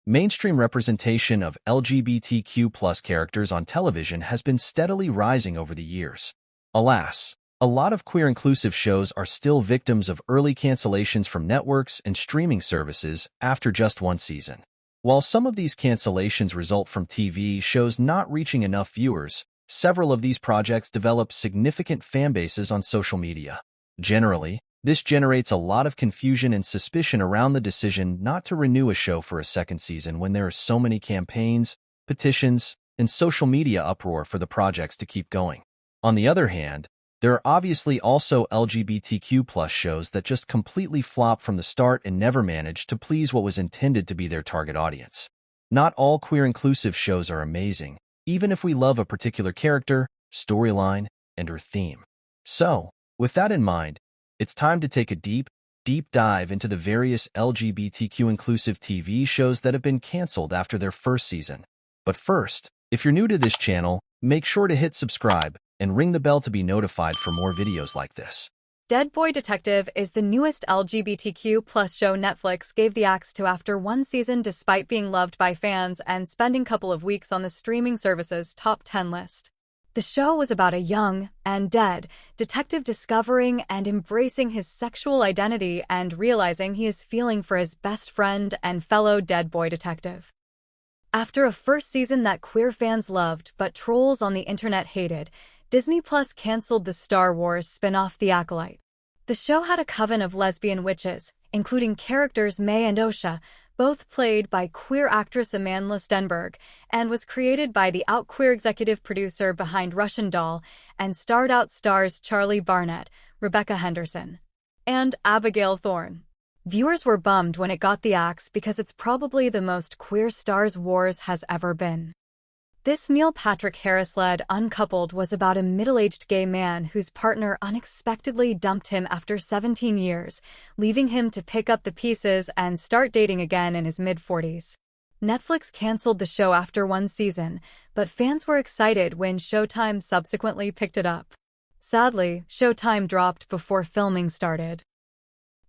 Mainstream representation of LGBTQ characters on television has been steadily rising over the years. Alas, a lot of queer-inclusive shows are still victims of early cancellations from networks and streaming services after just one season. While some of these cancellations result from TV shows not reaching enough viewers, several of these projects develop significant fanbases on social media. Generally, this generates a lot of confusion and suspicion around the decision not to renew a show for a second season when there are so many campaigns, petitions, and social media uproar for the projects to keep going. On the other hand, there are obviously also LGBTQ shows that just completely flop from the start and never manage to please what was intended to be their target audience. Not all queer-inclusive shows are amazing, even if we love a particular character, storyline, and/or theme. So, with that in mind, it's time to take a deep dive into the various LGBTQ-inclusive TV shows that have been canceled after their first season. But first, if you're new to this channel, make sure to hit subscribe and ring the bell to be notified for more videos like this. Dead Boy Detective is the newest LGBTQ+ show Netflix gave the axe to after one season despite being loved by fans and spending a couple of weeks on the streaming service's top 10 list. The show was about a young and dead detective discovering and embracing his sexual identity and realizing he is feeling for his best friend and fellow dead boy detective. After a first season that queer fans loved but trolls on the internet hated, Disney Plus canceled the Star Wars spin-off The Acolyte. The show had a coven of lesbian witches, including characters May and Osha, both played by queer actress Amandla Stenberg, and was created by the out queer executive producer behind Russian Doll and starred out stars Charlie Barnett, Rebecca Henderson, and Abigail Thorne. Viewers were bummed when it got the axe because it's probably the most queer Star Wars has ever been. This Neil Patrick Harris-led Uncoupled was about a middle-aged gay man whose partner unexpectedly dumped him after 17 years, leaving him to pick up the pieces and start dating again in his mid-40s. Netflix canceled the show after one season, but fans were excited when Showtime subsequently picked it up. Sadly, Showtime dropped before filming started.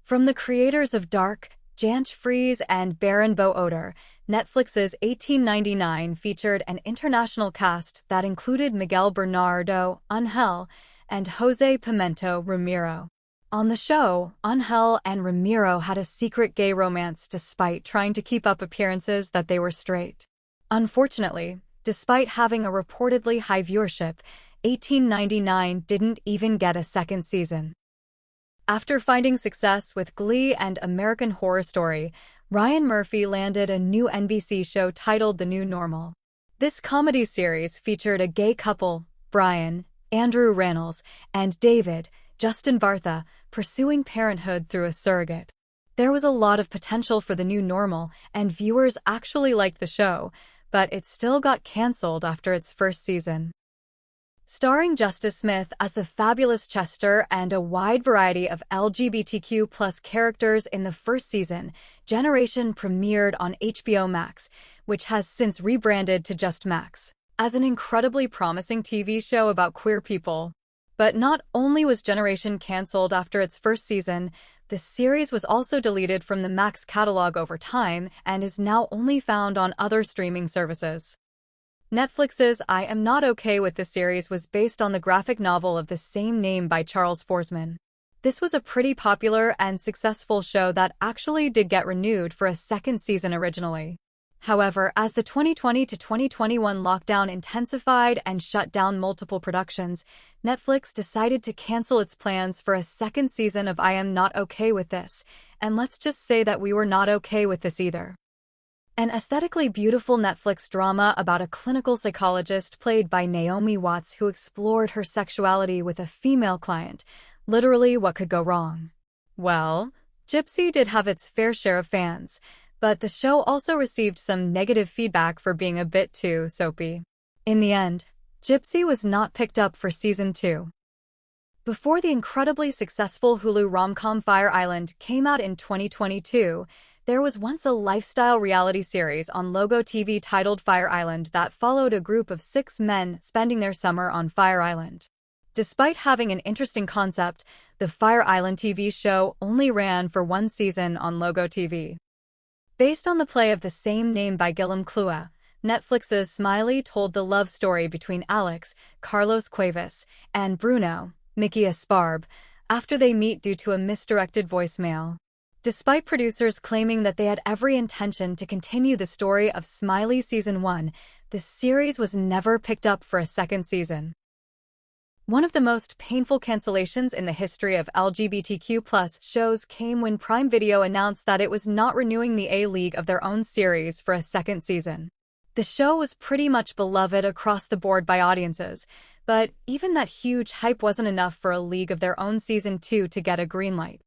From the creators of Dark, Janch Fries and Baron Bo Odor, Netflix's 1899 featured an international cast that included Miguel Bernardo, Ángel, and Jose Pimento Ramiro. On the show, Ángel and Ramiro had a secret gay romance despite trying to keep up appearances that they were straight. Unfortunately, despite having a reportedly high viewership, 1899 didn't even get a second season. After finding success with Glee and American Horror Story, Ryan Murphy landed a new NBC show titled The New Normal. This comedy series featured a gay couple, Brian, Andrew Rannells, and David, Justin Bartha, pursuing parenthood through a surrogate. There was a lot of potential for The New Normal, and viewers actually liked the show, but it still got canceled after its first season. Starring Justice Smith as the fabulous Chester and a wide variety of LGBTQ+ characters in the first season, Generation premiered on HBO Max, which has since rebranded to just Max, as an incredibly promising TV show about queer people. But not only was Generation canceled after its first season, the series was also deleted from the Max catalog over time and is now only found on other streaming services. Netflix's I Am Not Okay with the series was based on the graphic novel of the same name by Charles Forsman. This was a pretty popular and successful show that actually did get renewed for a second season originally. However, as the 2020 to 2021 lockdown intensified and shut down multiple productions, Netflix decided to cancel its plans for a second season of I Am Not Okay with This, and let's just say that we were not okay with this either. An aesthetically beautiful Netflix drama about a clinical psychologist played by Naomi Watts who explored her sexuality with a female client. Literally, what could go wrong? Well, Gypsy did have its fair share of fans, but the show also received some negative feedback for being a bit too soapy. In the end, Gypsy was not picked up for season 2. Before the incredibly successful Hulu rom-com Fire Island came out in 2022, there was once a lifestyle reality series on Logo TV titled Fire Island that followed a group of 6 men spending their summer on Fire Island. Despite having an interesting concept, the Fire Island TV show only ran for one season on Logo TV. Based on the play of the same name by Guillaume Clouet, Netflix's Smiley told the love story between Alex, Carlos Cuevas, and Bruno, Mickey Esparb, after they meet due to a misdirected voicemail. Despite producers claiming that they had every intention to continue the story of Smiley Season 1, the series was never picked up for a second season. One of the most painful cancellations in the history of LGBTQ+ shows came when Prime Video announced that it was not renewing the A-League of their own series for a second season. The show was pretty much beloved across the board by audiences, but even that huge hype wasn't enough for a League of Their Own Season 2 to get a green light.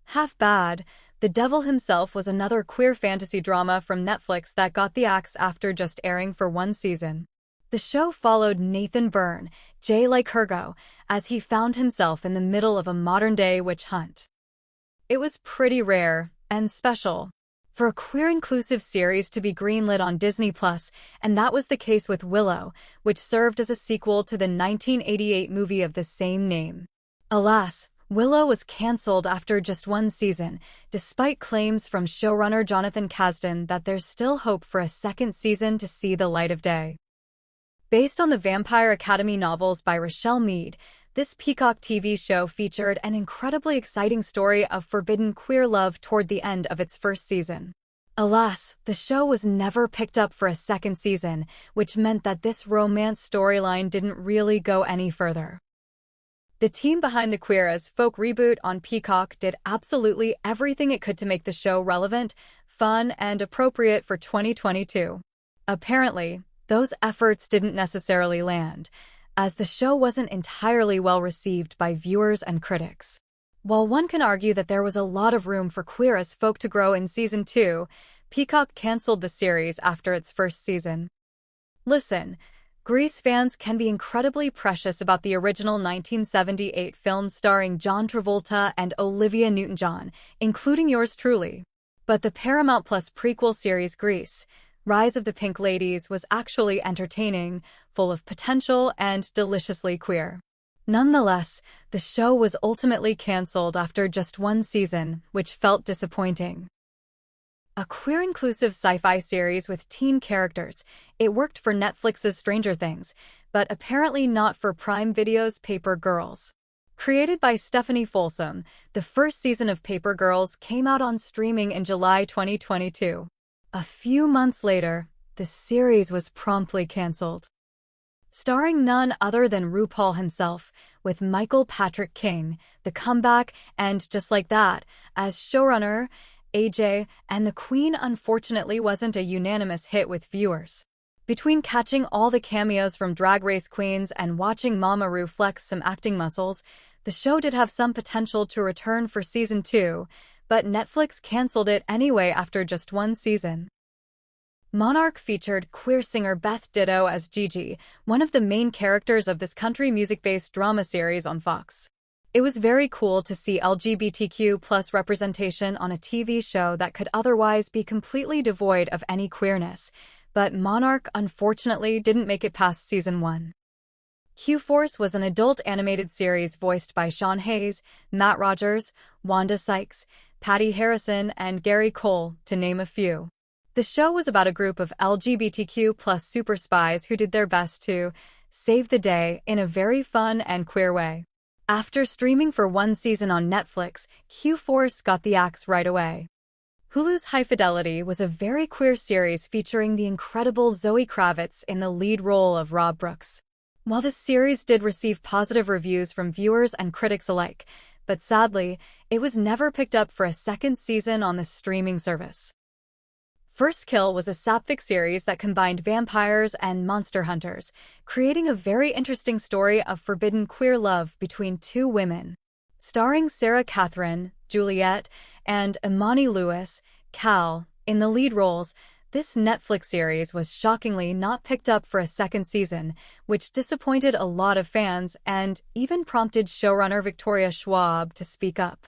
Half Bad, The Devil Himself was another queer fantasy drama from Netflix that got the axe after just airing for one season. The show followed Nathan Byrne, Jay Lycurgo, as he found himself in the middle of a modern-day witch hunt. It was pretty rare and special for a queer-inclusive series to be greenlit on Disney+, and that was the case with Willow, which served as a sequel to the 1988 movie of the same name. Alas, Willow was cancelled after just one season, despite claims from showrunner Jonathan Kasdan that there's still hope for a second season to see the light of day. Based on the Vampire Academy novels by Rochelle Mead, this Peacock TV show featured an incredibly exciting story of forbidden queer love toward the end of its first season. Alas, the show was never picked up for a second season, which meant that this romance storyline didn't really go any further. The team behind the Queer as Folk reboot on Peacock did absolutely everything it could to make the show relevant, fun, and appropriate for 2022. Apparently, those efforts didn't necessarily land, as the show wasn't entirely well received by viewers and critics. While one can argue that there was a lot of room for Queer as Folk to grow in Season 2, Peacock canceled the series after its first season. Listen, Grease fans can be incredibly precious about the original 1978 film starring John Travolta and Olivia Newton-John, including yours truly. But the Paramount Plus prequel series Grease, Rise of the Pink Ladies was actually entertaining, full of potential, and deliciously queer. Nonetheless, the show was ultimately cancelled after just one season, which felt disappointing. A queer-inclusive sci-fi series with teen characters, it worked for Netflix's Stranger Things, but apparently not for Prime Video's Paper Girls. Created by Stephanie Folsom, the first season of Paper Girls came out on streaming in July 2022. A few months later, the series was promptly cancelled. Starring none other than RuPaul himself, with Michael Patrick King, The Comeback, and Just Like That, as showrunner, AJ, and the Queen unfortunately wasn't a unanimous hit with viewers. Between catching all the cameos from Drag Race queens and watching Mama Ru flex some acting muscles, the show did have some potential to return for Season 2, but Netflix cancelled it anyway after just one season. Monarch featured queer singer Beth Ditto as Gigi, one of the main characters of this country music-based drama series on Fox. It was very cool to see LGBTQ+ representation on a TV show that could otherwise be completely devoid of any queerness, but Monarch unfortunately didn't make it past Season 1. Q-Force was an adult animated series voiced by Sean Hayes, Matt Rogers, Wanda Sykes, Patty Harrison, and Gary Cole, to name a few. The show was about a group of LGBTQ+ super spies who did their best to save the day in a very fun and queer way. After streaming for one season on Netflix, Q-Force got the axe right away. Hulu's High Fidelity was a very queer series featuring the incredible Zoe Kravitz in the lead role of Rob Brooks. While this series did receive positive reviews from viewers and critics alike, but sadly, it was never picked up for a second season on the streaming service. First Kill was a sapphic series that combined vampires and monster hunters, creating a very interesting story of forbidden queer love between two women. Starring Sarah Catherine, Juliet, and Imani Lewis, Cal, in the lead roles, this Netflix series was shockingly not picked up for a second season, which disappointed a lot of fans and even prompted showrunner Victoria Schwab to speak up.